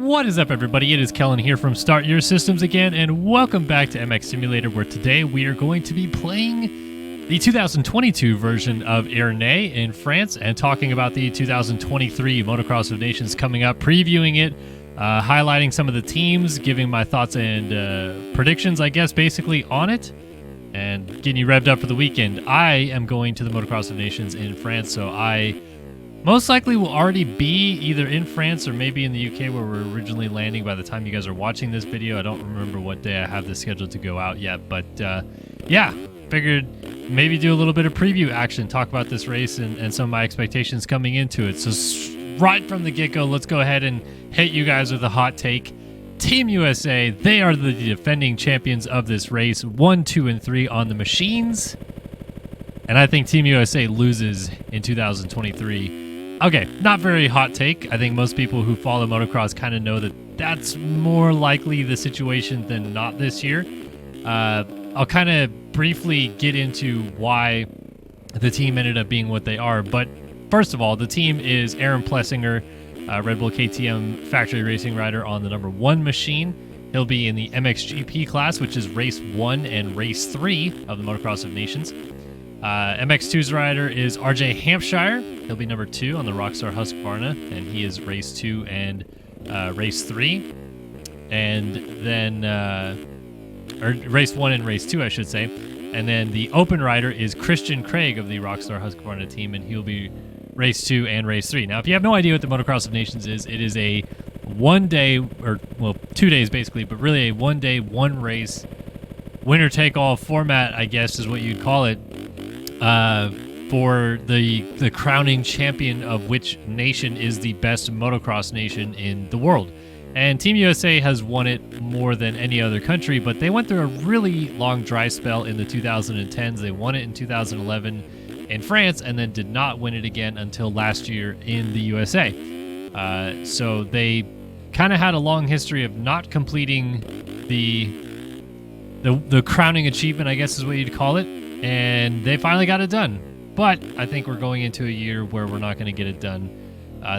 What is up, everybody? It is Kellen here from Start Your Systems again, and welcome back to MX Simulator, where today we are going to be playing the 2022 version of Ernee in France and talking about the 2023 Motocross of Nations coming up, previewing it, highlighting some of the teams, giving my thoughts and predictions, I guess, basically on it, and getting you revved up for the weekend. I am going to the Motocross of Nations in France, so I most likely will already be either in France or maybe in the UK, where we're originally landing by the time you guys are watching this video. I don't remember what day I have this scheduled to go out yet, but yeah, figured maybe do a little bit of preview action, talk about this race and some of my expectations coming into it. So right from the get-go, let's go ahead and hit you guys with a hot take. Team USA, they are the defending champions of this race, 1, 2, and 3 on the machines. And I think Team USA loses in 2023. Okay, not very hot take. I think most people who follow motocross kind of know that that's more likely the situation than not this year. I'll kind of briefly get into why the team ended up being what they are. But first of all, the team is Aaron Plessinger, Red Bull KTM factory racing rider on the number 1 machine. He'll be in the MXGP class, which is race 1 and race 3 of the Motocross of Nations. MX2's rider is RJ Hampshire. He'll be number 2 on the Rockstar Husqvarna, and he is race 2 and race 3. And then, or race 1 and race 2, I should say. And then the open rider is Christian Craig of the Rockstar Husqvarna team, and he'll be race 2 and race 3. Now, if you have no idea what the Motocross of Nations is, it is a 1 day, or well, 2 days basically, but really a 1 day, 1 race, winner take all format, I guess is what you'd call it. For the crowning champion of which nation is the best motocross nation in the world. And Team USA has won it more than any other country, but they went through a really long dry spell in the 2010s. They won it in 2011 in France and then did not win it again until last year in the USA. So they kind of had a long history of not completing the crowning achievement, I guess is what you'd call it. And they finally got it done. But I think we're going into a year where we're not going to get it done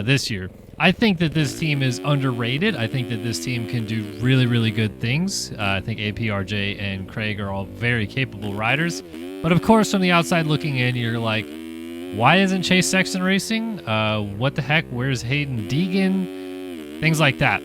this year. I think that this team is underrated. I think that this team can do really, really good things. I think AP, RJ, and Craig are all very capable riders. But of course, from the outside looking in, you're like, why isn't Chase Sexton racing? What the heck? Where's Hayden Deegan? Things like that.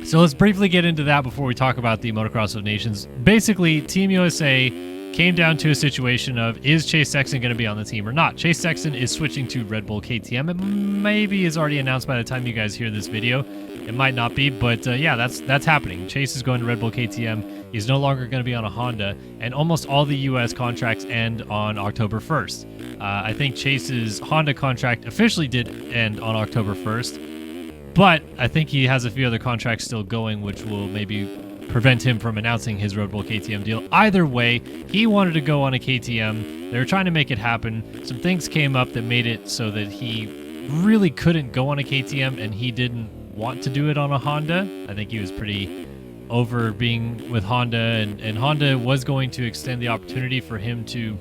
So let's briefly get into that before we talk about the Motocross of Nations. Basically, Team USA came down to a situation of, is Chase Sexton going to be on the team or not? Chase Sexton is switching to Red Bull KTM. It maybe is already announced by the time you guys hear this video. It might not be, but yeah, that's happening. Chase is going to Red Bull KTM. He's no longer going to be on a Honda, and almost all the U.S. contracts end on October 1st. I think Chase's Honda contract officially did end on October 1st, but I think he has a few other contracts still going, which will maybe prevent him from announcing his Red Bull KTM deal. Either way, he wanted to go on a KTM. They were trying to make it happen. Some things came up that made it so that he really couldn't go on a KTM, and he didn't want to do it on a Honda. I think he was pretty over being with Honda, and Honda was going to extend the opportunity for him to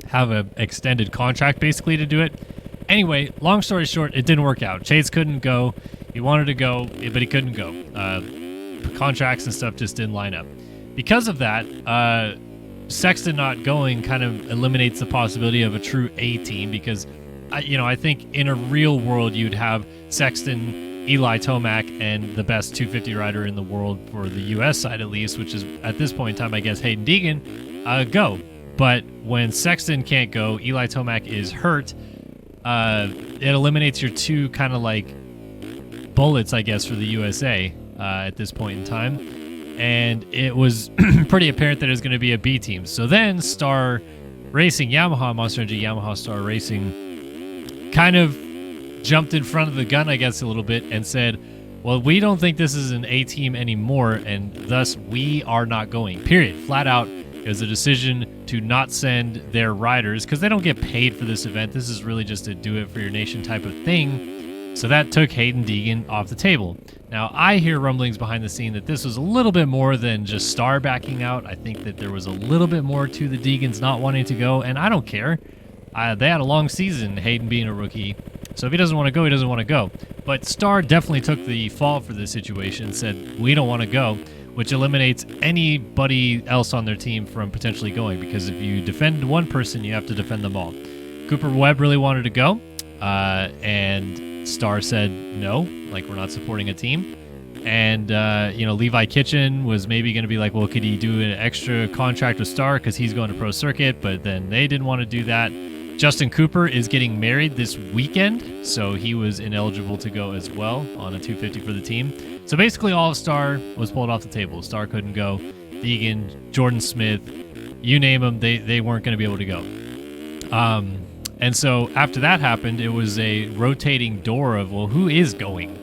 have an extended contract basically to do it. Anyway, long story short, it didn't work out. Chase couldn't go. He wanted to go, but he couldn't go. Contracts and stuff just didn't line up. Because of that, Sexton not going kind of eliminates the possibility of a true A team, because I think in a real world you'd have Sexton, Eli Tomac, and the best 250 rider in the world for the US side at least, which is at this point in time I guess Hayden Deegan, go. But when Sexton can't go, Eli Tomac is hurt, it eliminates your two kind of like bullets, I guess, for the USA at this point in time. And it was pretty apparent that it was going to be a B team. So then Star Racing, Monster Energy Yamaha Star Racing kind of jumped in front of the gun, I guess, a little bit and said, well, we don't think this is an A team anymore, and thus we are not going, period. Flat out, it was a decision to not send their riders because they don't get paid for this event. This is really just a do it for your nation type of thing. So that took Hayden Deegan off the table. Now, I hear rumblings behind the scene that this was a little bit more than just Star backing out. I think that there was a little bit more to the Deegans not wanting to go, and I don't care. They had a long season, Hayden being a rookie. So if he doesn't want to go, he doesn't want to go. But Star definitely took the fall for this situation, said, we don't want to go, which eliminates anybody else on their team from potentially going, because if you defend one person, you have to defend them all. Cooper Webb really wanted to go, and Star said no, like, we're not supporting a team. And, Levi Kitchen was maybe going to be like, well, could he do an extra contract with Star because he's going to pro circuit, but then they didn't want to do that. Justin Cooper is getting married this weekend, so he was ineligible to go as well on a 250 for the team. So basically all of Star was pulled off the table. Star couldn't go. Deegan, Jordan Smith, you name them, they weren't going to be able to go. And so after that happened, it was a rotating door of, well, who is going?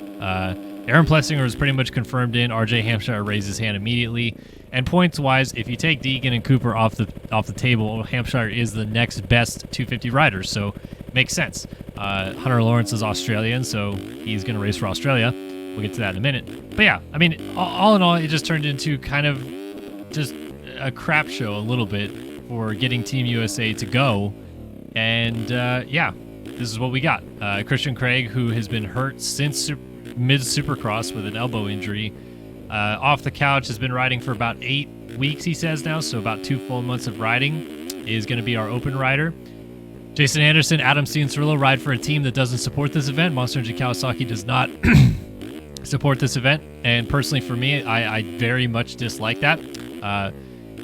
Aaron Plessinger was pretty much confirmed in. RJ Hampshire raised his hand immediately. And points-wise, if you take Deegan and Cooper off the table, Hampshire is the next best 250 rider, so makes sense. Hunter Lawrence is Australian, so he's going to race for Australia. We'll get to that in a minute. But yeah, I mean, all in all, it just turned into kind of just a crap show a little bit for getting Team USA to go. And this is what we got. Christian Craig, who has been hurt since mid-Supercross with an elbow injury, off the couch, has been riding for about 8 weeks, he says now, so about 2 full months of riding, is going to be our open rider. Jason Anderson, Adam Cianciarulo ride for a team that doesn't support this event. Monster Energy Kawasaki does not support this event, and personally for me, I very much dislike that.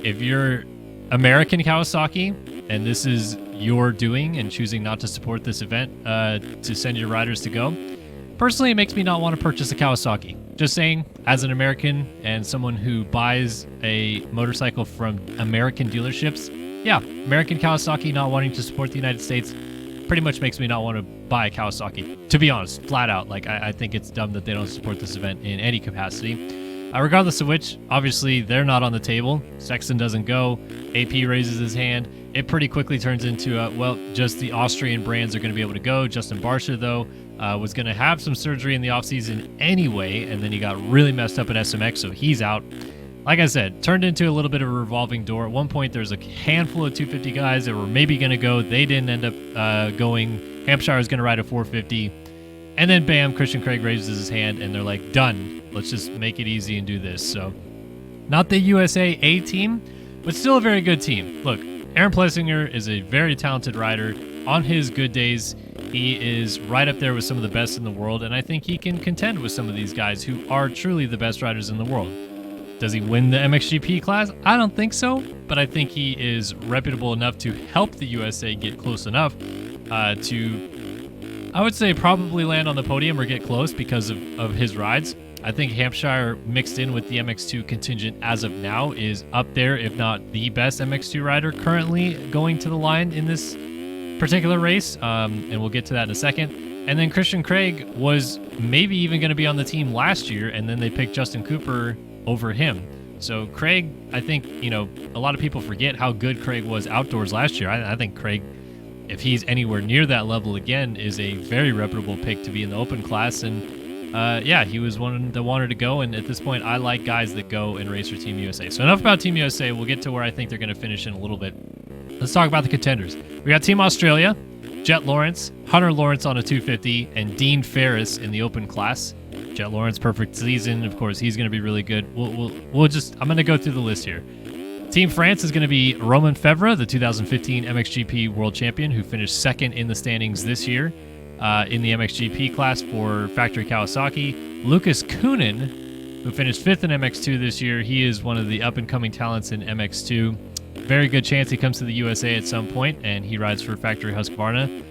If you're American Kawasaki, and this is your doing and choosing not to support this event to send your riders to go, personally, it makes me not want to purchase a Kawasaki. Just saying, as an American and someone who buys a motorcycle from American dealerships, yeah, American Kawasaki not wanting to support the United States pretty much makes me not want to buy a Kawasaki. To be honest, flat out. Like, I think it's dumb that they don't support this event in any capacity. Regardless of which, obviously, they're not on the table. Sexton doesn't go. AP raises his hand. It pretty quickly turns into, just the Austrian brands are going to be able to go. Justin Barsha, though, was going to have some surgery in the offseason anyway, and then he got really messed up at SMX, so he's out. Like I said, turned into a little bit of a revolving door. At one point, there's a handful of 250 guys that were maybe going to go. They didn't end up going. Hampshire was going to ride a 450. And then, bam, Christian Craig raises his hand, and they're like, done. Let's just make it easy and do this. So, not the USA A team, but still a very good team. Look, Aaron Plessinger is a very talented rider. On his good days, he is right up there with some of the best in the world, and I think he can contend with some of these guys who are truly the best riders in the world. Does he win the MXGP class? I don't think so, but I think he is reputable enough to help the USA get close enough to, I would say, probably land on the podium or get close because of his rides. I think Hampshire mixed in with the MX2 contingent as of now is up there, if not the best MX2 rider currently going to the line in this particular race, and we'll get to that in a second. And then Christian Craig was maybe even going to be on the team last year, and then they picked Justin Cooper over him. So Craig, I think, a lot of people forget how good Craig was outdoors last year. I think Craig, if he's anywhere near that level again, is a very reputable pick to be in the open class. And he was one that wanted to go, and at this point, I like guys that go and race for Team USA. So enough about Team USA. We'll get to where I think they're going to finish in a little bit. Let's talk about the contenders. We got Team Australia, Jet Lawrence, Hunter Lawrence on a 250, and Dean Ferris in the open class. Jet Lawrence, perfect season. Of course, he's going to be really good. I'm going to go through the list here. Team France is going to be Romain Fevre, the 2015 MXGP World Champion, who finished second in the standings this year in the MXGP class for Factory Kawasaki. Lucas Kunin, who finished fifth in MX2 this year. He is one of the up-and-coming talents in MX2. Very good chance he comes to the USA at some point, and he rides for Factory Husqvarna.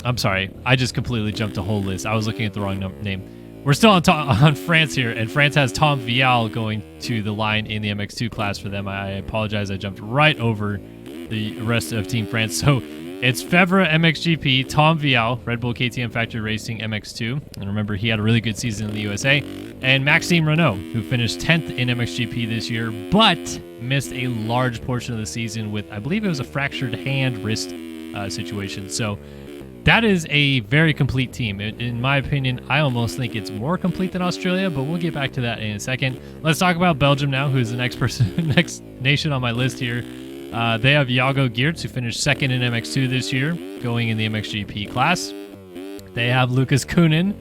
I'm sorry, I just completely jumped a whole list. I was looking at the wrong name. We're still on France here, and France has Tom Vial going to the line in the MX2 class for them. I apologize, I jumped right over the rest of Team France. So it's Fevre MXGP, Tom Vial, Red Bull KTM Factory Racing MX2. And remember, he had a really good season in the USA. And Maxime Renault, who finished 10th in MXGP this year, but missed a large portion of the season with, I believe it was a fractured hand-wrist situation. So that is a very complete team. In my opinion, I almost think it's more complete than Australia, but we'll get back to that in a second. Let's talk about Belgium now, who's the next nation on my list here. They have Jago Geerts, who finished second in MX2 this year, going in the MXGP class. They have Lucas Koenen,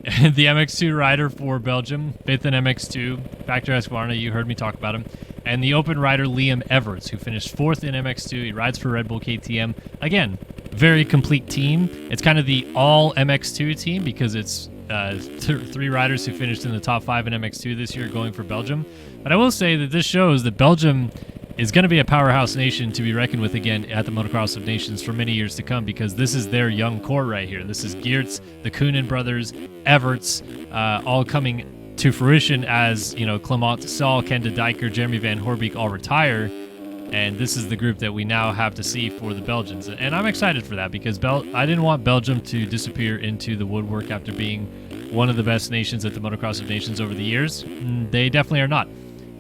the MX2 rider for Belgium, 5th in MX2. Factory Husqvarna, you heard me talk about him. And the open rider Liam Everts, who finished 4th in MX2. He rides for Red Bull KTM. Again, very complete team. It's kind of the all MX2 team because it's 3 riders who finished in the top 5 in MX2 this year going for Belgium. But I will say that this shows that Belgium is going to be a powerhouse nation to be reckoned with again at the Motocross of Nations for many years to come, because this is their young core right here. This is Geerts, the Koenen brothers, Everts, all coming to fruition as, Clement Saul, Ken de Dijker, Jeremy Van Horbeek all retire. And this is the group that we now have to see for the Belgians. And I'm excited for that because I didn't want Belgium to disappear into the woodwork after being one of the best nations at the Motocross of Nations over the years. They definitely are not.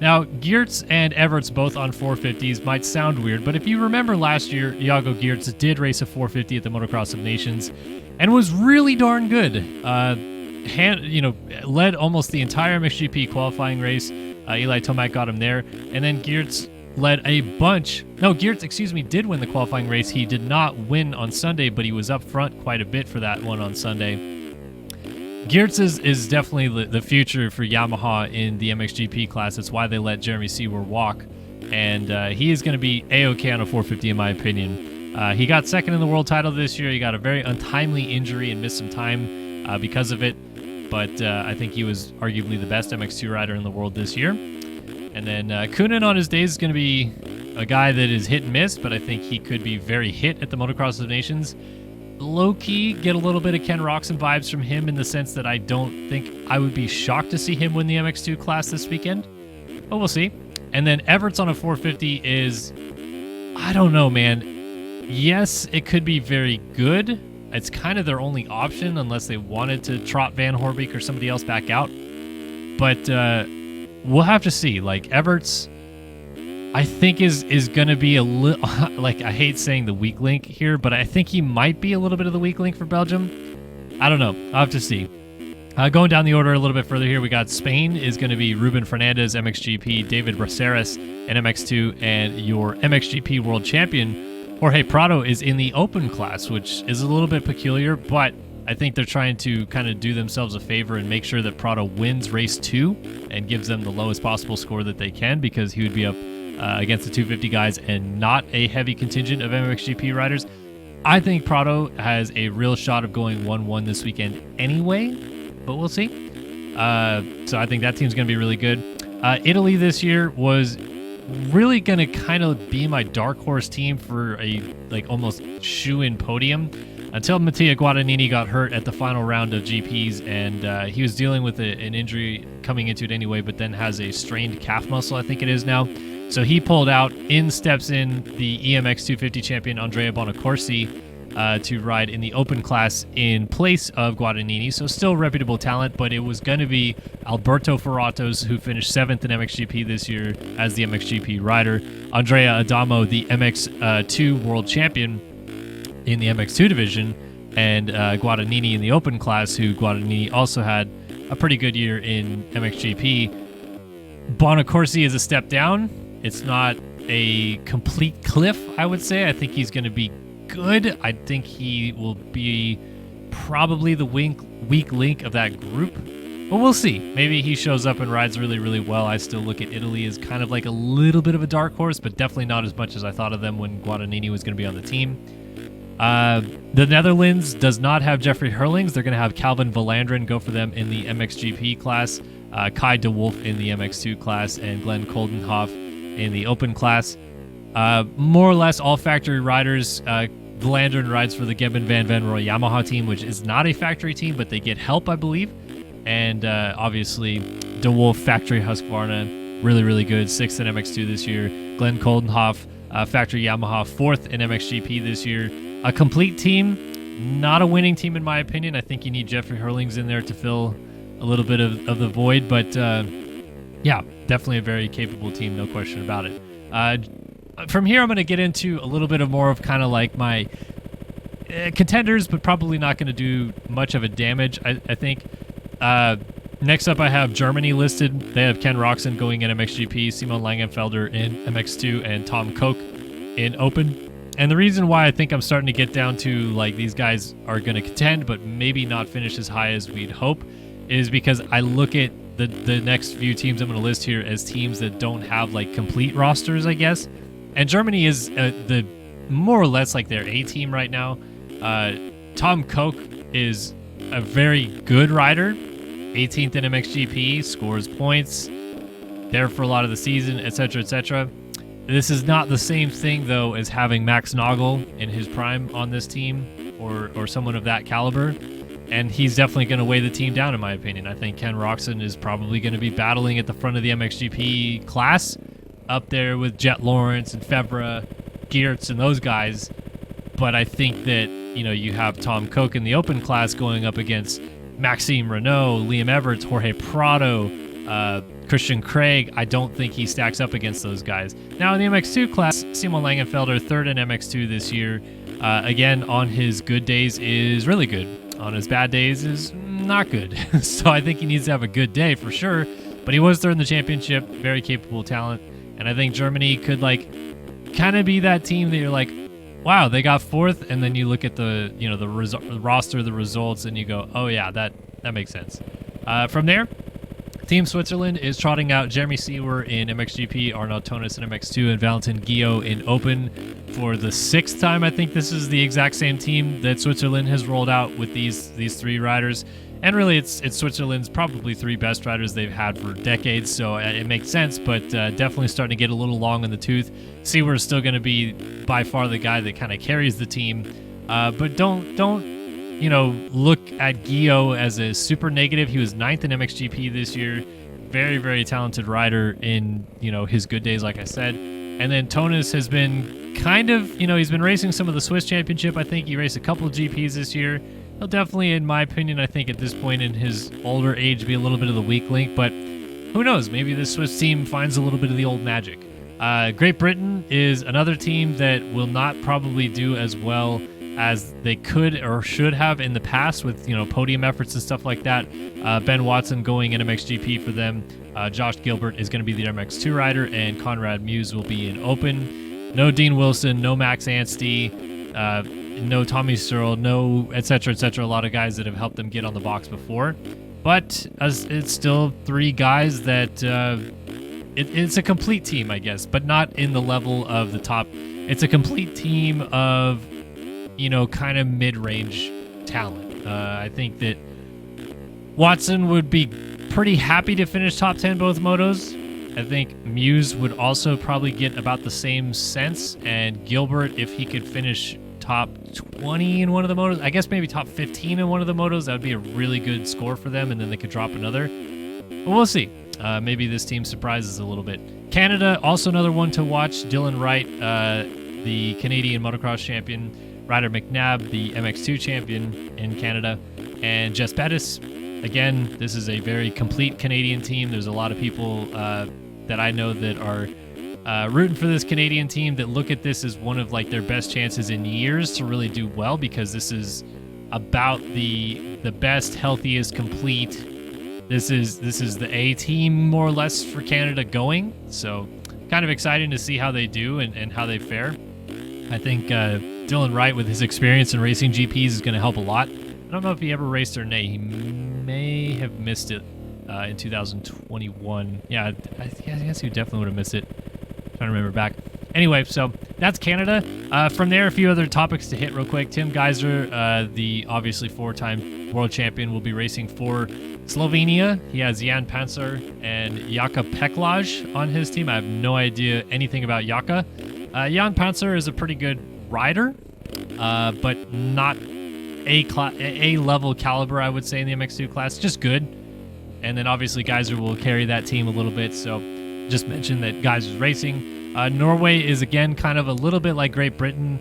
Now, Geerts and Everts both on 450s might sound weird, but if you remember last year, Iago Geerts did race a 450 at the Motocross of Nations and was really darn good. Led almost the entire MXGP qualifying race. Eli Tomac got him there. And then Geerts led a bunch. No, Geerts, did win the qualifying race. He did not win on Sunday, but he was up front quite a bit for that one on Sunday. Geerts is definitely the future for Yamaha in the MXGP class. That's why they let Jeremy Seawer walk. And he is going to be A-OK on a 450 in my opinion. He got second in the world title this year. He got a very untimely injury and missed some time because of it. But I think he was arguably the best MX2 rider in the world this year. And then Koenen on his days is going to be a guy that is hit and miss, but I think he could be very hit at the Motocross of Nations. Low-key, get a little bit of Ken Roczen vibes from him in the sense that I don't think I would be shocked to see him win the MX2 class this weekend. But we'll see. And then Everts on a 450 is, I don't know, man. Yes, it could be very good. It's kind of their only option unless they wanted to trot Van Horbeek or somebody else back out. But we'll have to see. Like, Everts, I think is going to be a little, like, I hate saying the weak link here, but I think he might be a little bit of the weak link for Belgium. I don't know. I'll have to see. Going down the order a little bit further here, we got Spain is going to be Ruben Fernandez, MXGP, David Braceras in MX2, and your MXGP world champion, Jorge Prado, is in the open class, which is a little bit peculiar, but I think they're trying to kind of do themselves a favor and make sure that Prado wins race 2 and gives them the lowest possible score that they can, because he would be up against the 250 guys and not a heavy contingent of MXGP riders. I think Prado has a real shot of going 1-1 this weekend anyway, but we'll see. So I think that team's going to be really good. Italy this year was really going to kind of be my dark horse team for a almost shoe-in podium until Mattia Guadagnini got hurt at the final round of GPs, and he was dealing with an injury coming into it anyway, but then has a strained calf muscle, I think it is now. So he pulled out. Steps in the EMX 250 champion Andrea Bonacorsi to ride in the open class in place of Guadagnini. So still reputable talent, but it was going to be Alberto Ferratos, who finished 7th in MXGP this year as the MXGP rider. Andrea Adamo, the MX2 world champion in the MX2 division, and Guadagnini in the open class, who Guadagnini also had a pretty good year in MXGP. Bonacorsi is a step down. It's not a complete cliff, I would say. I think he's going to be good. I think he will be probably the weak link of that group. But we'll see. Maybe he shows up and rides really, really well. I still look at Italy as kind of like a little bit of a dark horse, but definitely not as much as I thought of them when Guadagnini was going to be on the team. The Netherlands does not have Jeffrey Hurlings. They're going to have Calvin Valandren go for them in the MXGP class, Kai de Wolf in the MX2 class, and Glenn Koldenhoff in the open class. More or less all factory riders. Valandren rides for the Gebben Van Venrooy Yamaha team, which is not a factory team, but they get help, I believe. And obviously, De Wolf, factory Husqvarna, really, really good. 6th in MX2 this year. Glenn Koldenhoff, factory Yamaha, 4th in MXGP this year. A complete team, not a winning team in my opinion. I think you need Jeffrey Hurlings in there to fill a little bit of the void, but yeah, definitely a very capable team, no question about it. From here, I'm going to get into a little bit of more of kind of like my contenders, but probably not going to do much of a damage, I think. Next up, I have Germany listed. They have Ken Roczen going in MXGP, Simon Langenfelder in MX2, and Tom Koch in Open. And the reason why I think I'm starting to get down to like these guys are going to contend, but maybe not finish as high as we'd hope, is because I look at the next few teams I'm going to list here as teams that don't have like complete rosters, I guess. And Germany is the more or less like their A team right now. Tom Koch is a very good rider, 18th in MXGP, scores points, there for a lot of the season, etc., etc. This is not the same thing, though, as having Max Nagel in his prime on this team or someone of that caliber. And he's definitely going to weigh the team down, in my opinion. I think Ken Roxon is probably going to be battling at the front of the MXGP class, up there with Jet Lawrence and Febvre, Geertz, and those guys. But I think that, you have Tom Koch in the open class going up against Maxime Renault, Liam Everts, Jorge Prado, Christian Craig. I don't think he stacks up against those guys. Now in the MX2 class, Simon Langenfelder, third in MX2 this year. Again, on his good days is really good. On his bad days is not good. So I think he needs to have a good day for sure. But he was third in the championship, very capable talent. And I think Germany could kind of be that team that you're like, wow, they got fourth. And then you look at the roster, the results, and you go, oh yeah, that makes sense. From there, Team Switzerland is trotting out Jeremy Seawer in MXGP, Arnaud Tonis in MX2, and Valentin Guillot in Open for the sixth time. I think this is the exact same team that Switzerland has rolled out with these three riders. And really, it's Switzerland's probably three best riders they've had for decades, so it makes sense, but definitely starting to get a little long in the tooth. Seawer is still going to be by far the guy that kind of carries the team, but don't look at Guillot as a super negative. He was 9th in MXGP this year. Very, very talented rider in, his good days, like I said. And then Tonis has been kind of, he's been racing some of the Swiss Championship. I think he raced a couple of GPs this year. He'll definitely, in my opinion, I think at this point in his older age, be a little bit of the weak link. But who knows? Maybe this Swiss team finds a little bit of the old magic. Great Britain is another team that will not probably do as well as they could or should have in the past with, podium efforts and stuff like that. Ben Watson going in MXGP for them. Josh Gilbert is going to be the MX2 rider, and Conrad Muse will be in Open. No Dean Wilson, no Max Anstey, no Tommy Searle, no etc., etc. A lot of guys that have helped them get on the box before. But it's still three guys that it's a complete team, I guess, but not in the level of the top. It's a complete team of kind of mid-range talent. I think that Watson would be pretty happy to finish top 10 both motos. I think Muse would also probably get about the same sense, and Gilbert, if he could finish top 20 in one of the motos, I guess maybe top 15 in one of the motos, that would be a really good score for them, and then they could drop another. But we'll see. Maybe this team surprises a little bit. Canada, also another one to watch. Dylan Wright, the Canadian motocross champion. Ryder McNabb, the MX2 champion in Canada, and Jess Bettis. Again, this is a very complete Canadian team. There's a lot of people that I know that are rooting for this Canadian team that look at this as one of their best chances in years to really do well, because this is about the best, healthiest, complete. This is the A team more or less for Canada going. So kind of exciting to see how they do and how they fare. I think Dylan Wright, with his experience in racing GPs, is going to help a lot. I don't know if he ever raced Ernee. He may have missed it in 2021. Yeah, I guess he definitely would have missed it. I'm trying to remember back. Anyway, so that's Canada. From there, a few other topics to hit real quick. Tim Geiser, the obviously four-time world champion, will be racing for Slovenia. He has Jan Panzer and Jaka Peklaj on his team. I have no idea anything about Jaka. Jan Panzer is a pretty good rider, but not A-level caliber, I would say, in the MX2 class. Just good. And then obviously Geiser will carry that team a little bit. So just mention that Geiser's racing. Norway is, again, kind of a little bit like Great Britain.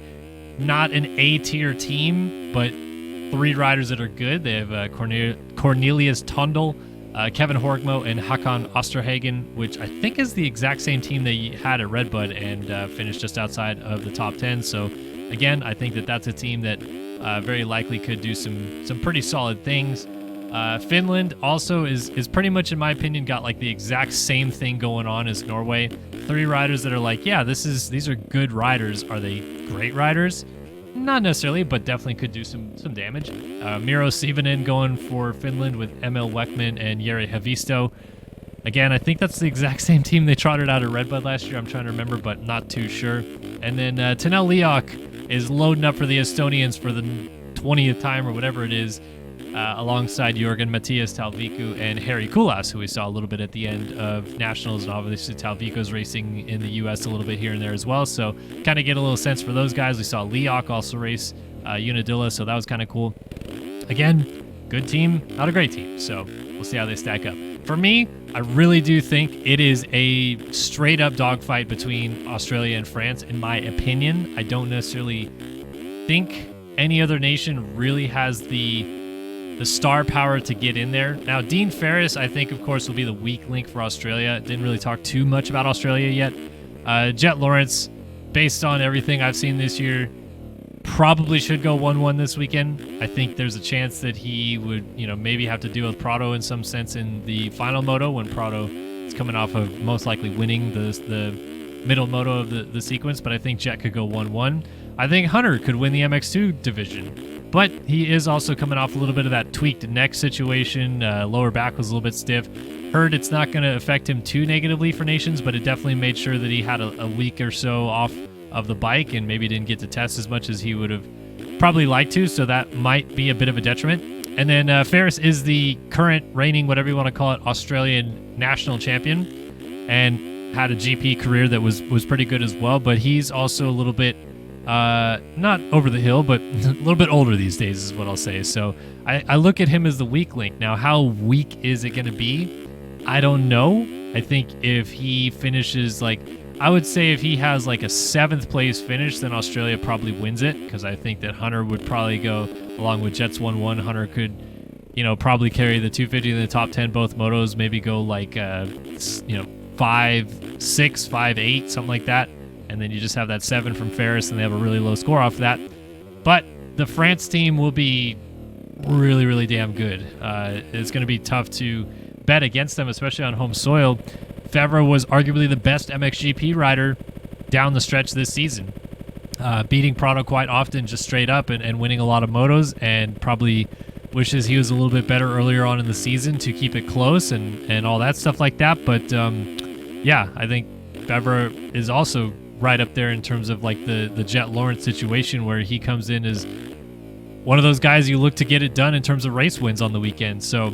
Not an A-tier team, but three riders that are good. They have Cornelius Tondel, Kevin Horgmo, and Hakan Osterhagen, which I think is the exact same team they had at Redbud and finished just outside of the top 10. So, again, I think that that's a team that very likely could do some pretty solid things. Finland also is pretty much, in my opinion, got like the exact same thing going on as Norway. 3 riders that are like, yeah, these are good riders. Are they great riders? Not necessarily, but definitely could do some damage. Miro Sivonen going for Finland with Emil Weckman and Jere Havisto. Again, I think that's the exact same team they trotted out at Redbud last year. I'm trying to remember, but not too sure. And then Tanel Liok is loading up for the Estonians for the 20th time or whatever it is, alongside Jorgen Matthias Talviku and Harry Kulas, who we saw a little bit at the end of Nationals, and obviously Talviku's racing in the U.S. a little bit here and there as well, so kind of get a little sense for those guys. We saw Liok also race Unadilla, so that was kind of cool. Again, good team, not a great team, so we'll see how they stack up. For me, I really do think it is a straight-up dogfight between Australia and France, in my opinion. I don't necessarily think any other nation really has the star power to get in there. Now, Dean Ferris, I think, of course, will be the weak link for Australia. Didn't really talk too much about Australia yet. Jet Lawrence, based on everything I've seen this year, probably should go 1-1 this weekend. I think there's a chance that he would, maybe have to deal with Prado in some sense in the final moto, when Prado is coming off of most likely winning the middle moto of the sequence, but I think Jet could go 1-1. I think Hunter could win the MX2 division, but he is also coming off a little bit of that tweaked neck situation. Lower back was a little bit stiff. Heard it's not going to affect him too negatively for Nations, but it definitely made sure that he had a week or so off of the bike and maybe didn't get to test as much as he would have probably liked to, so that might be a bit of a detriment. And then Ferris is the current reigning, whatever you want to call it, Australian national champion, and had a GP career that was pretty good as well, but he's also a little bit not over the hill, but a little bit older these days is what I'll say. So I look at him as the weak link. Now, how weak is it going to be? I don't know. I think if he finishes I would say if he has like a 7th place finish, then Australia probably wins it, because I think that Hunter would probably go along with Jets 1-1. Hunter could, probably carry the 250 in the top 10 both motos, maybe go 5-6, 5-8, something like that. And then you just have that 7 from Ferris, and they have a really low score off of that. But the France team will be really, really damn good. It's going to be tough to bet against them, especially on home soil. Fevre was arguably the best MXGP rider down the stretch this season, beating Prado quite often just straight up and winning a lot of motos, and probably wishes he was a little bit better earlier on in the season to keep it close and all that stuff like that. But yeah, I think Fevre is also right up there in terms of the Jet Lawrence situation, where he comes in as one of those guys you look to get it done in terms of race wins on the weekend. So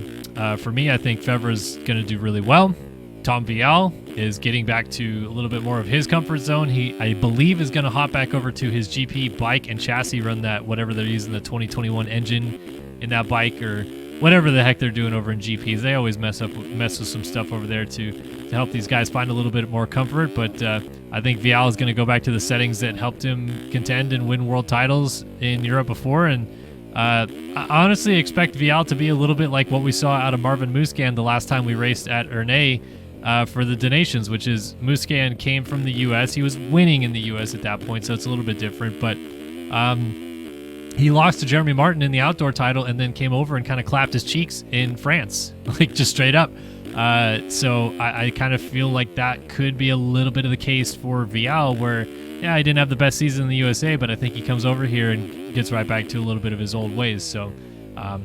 for me, I think Fevre's going to do really well. Tom Vial is getting back to a little bit more of his comfort zone. He, I believe, is going to hop back over to his GP bike and chassis, run that whatever they're using, the 2021 engine in that bike, or whatever the heck they're doing over in GPs. They always mess with some stuff over there to help these guys find a little bit more comfort. But I think Vial is going to go back to the settings that helped him contend and win world titles in Europe before. And I honestly expect Vial to be a little bit like what we saw out of Marvin Musquin the last time we raced at Ernee for the Donations, which is Musquin came from the U.S. He was winning in the U.S. at that point, so it's a little bit different. But he lost to Jeremy Martin in the outdoor title, and then came over and kind of clapped his cheeks in France, just straight up. So I kind of feel like that could be a little bit of the case for Vial, where, yeah, he didn't have the best season in the USA, but I think he comes over here and gets right back to a little bit of his old ways. So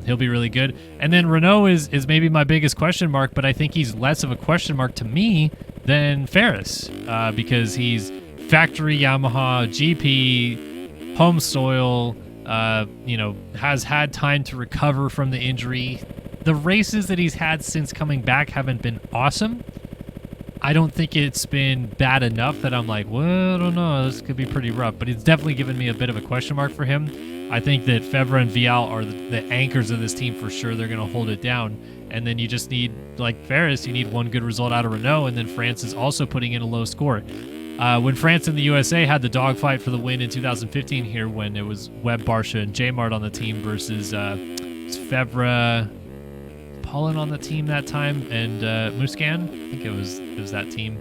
he'll be really good. And then Renault is maybe my biggest question mark, but I think he's less of a question mark to me than Ferris, because he's factory Yamaha, GP, home soil, has had time to recover from the injury. The races that he's had since coming back haven't been awesome. I don't think it's been bad enough that I'm like, well, I don't know, this could be pretty rough, but it's definitely given me a bit of a question mark for him. I think that Fevre and Vial are the anchors of this team for sure. They're going to hold it down. And then you just need, like Ferris, you need one good result out of Renault, and then France is also putting in a low score. When France and the USA had the dogfight for the win in 2015 here, when it was Webb, Barsha, and J-Mart on the team versus Fevre, Paulin on the team that time, and Musquin, I think it was that team.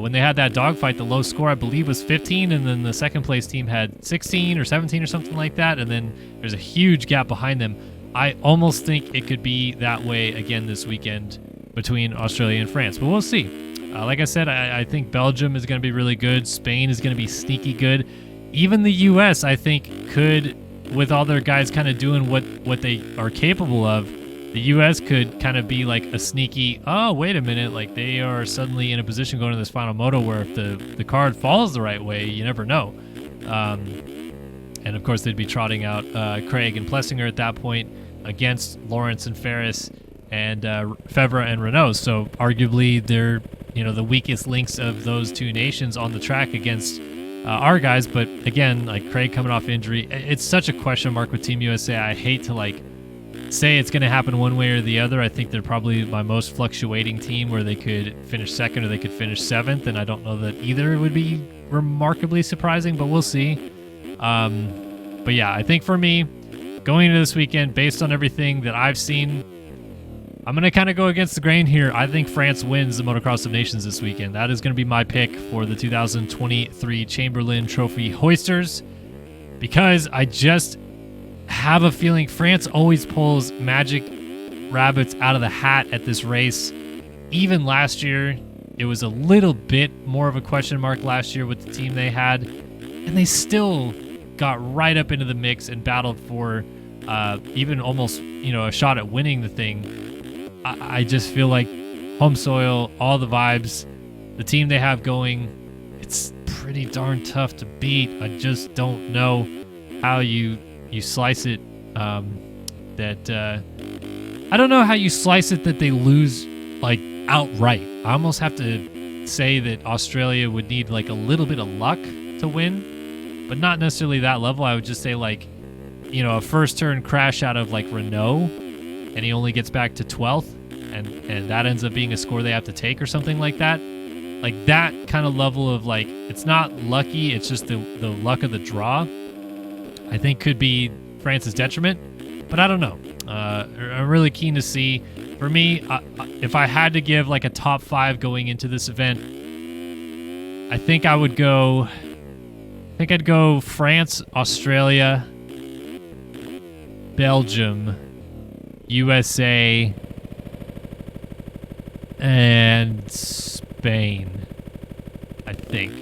When they had that dogfight, the low score, I believe, was 15, and then the second place team had 16 or 17 or something like that, and then there's a huge gap behind them. I almost think it could be that way again this weekend between Australia and France, but we'll see. Like I said, I think Belgium is going to be really good. Spain is going to be sneaky good. Even the U.S., I think, could, with all their guys kind of doing what they are capable of, the U.S. could kind of be like a sneaky, oh, wait a minute, like they are suddenly in a position going to this final moto where if the card falls the right way, you never know. And of course, they'd be trotting out Craig and Plessinger at that point against Lawrence and Ferris and Febvre and Renault. So arguably, they're the weakest links of those two nations on the track against our guys. But again, like Craig coming off injury, it's such a question mark with Team USA. I hate to say it's going to happen one way or the other. I think they're probably my most fluctuating team, where they could finish second or they could finish seventh, and I don't know that either would be remarkably surprising, but we'll see. But yeah, I think for me, going into this weekend, based on everything that I've seen, I'm going to kind of go against the grain here. I think France wins the Motocross of Nations this weekend. That is going to be my pick for the 2023 Chamberlain Trophy Hoisters, because I just have a feeling France always pulls magic rabbits out of the hat at this race. Even last year, it was a little bit more of a question mark last year with the team they had, and they still got right up into the mix and battled for even almost a shot at winning the thing. I just feel like home soil, all the vibes, the team they have going, it's pretty darn tough to beat. I just don't know how you slice it. I don't know how you slice it that they lose outright. I almost have to say that Australia would need a little bit of luck to win, but not necessarily that level. I would just say a first turn crash out of Renault, and he only gets back to 12th, and that ends up being a score they have to take or something like that. That kind of level of it's not lucky, it's just the luck of the draw, I think could be France's detriment, but I don't know. I'm really keen to see. For me, if I had to give a top 5 going into this event, I think I'd go France, Australia, Belgium, USA, and Spain, I think.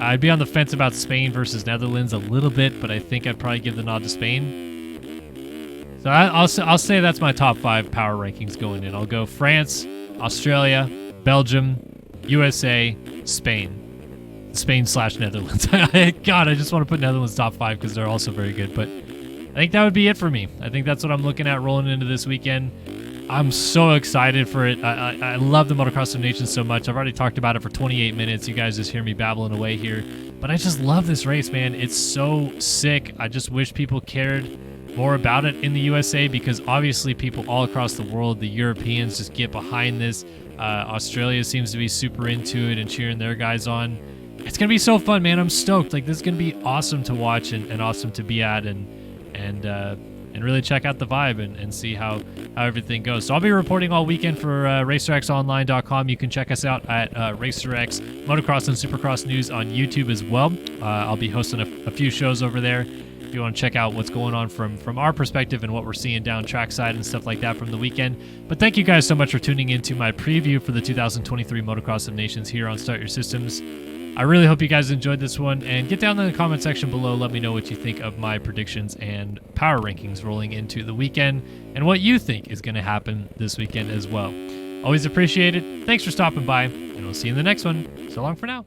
I'd be on the fence about Spain versus Netherlands a little bit, but I think I'd probably give the nod to Spain. So I'll say that's my top 5 power rankings going in. I'll go France, Australia, Belgium, USA, Spain. Spain/Netherlands. God, I just want to put Netherlands top 5 because they're also very good, but I think that would be it for me. I think that's what I'm looking at rolling into this weekend. I'm so excited for it. I love the Motocross of Nations so much. I've already talked about it for 28 minutes. You guys just hear me babbling away here. But I just love this race, man. It's so sick. I just wish people cared more about it in the USA, because obviously people all across the world, the Europeans, just get behind this. Australia seems to be super into it and cheering their guys on. It's going to be so fun, man. I'm stoked. This is going to be awesome to watch and awesome to be at, and really check out the vibe and see how everything goes. So I'll be reporting all weekend for RacerXOnline.com. You can check us out at RacerX Motocross and Supercross News on YouTube as well. I'll be hosting a few shows over there if you want to check out what's going on from our perspective and what we're seeing down trackside and stuff like that from the weekend. But thank you guys so much for tuning into my preview for the 2023 Motocross of Nations here on Start Your Systems. I really hope you guys enjoyed this one, and get down in the comment section below. Let me know what you think of my predictions and power rankings rolling into the weekend, and what you think is going to happen this weekend as well. Always appreciate it. Thanks for stopping by, and we'll see you in the next one. So long for now.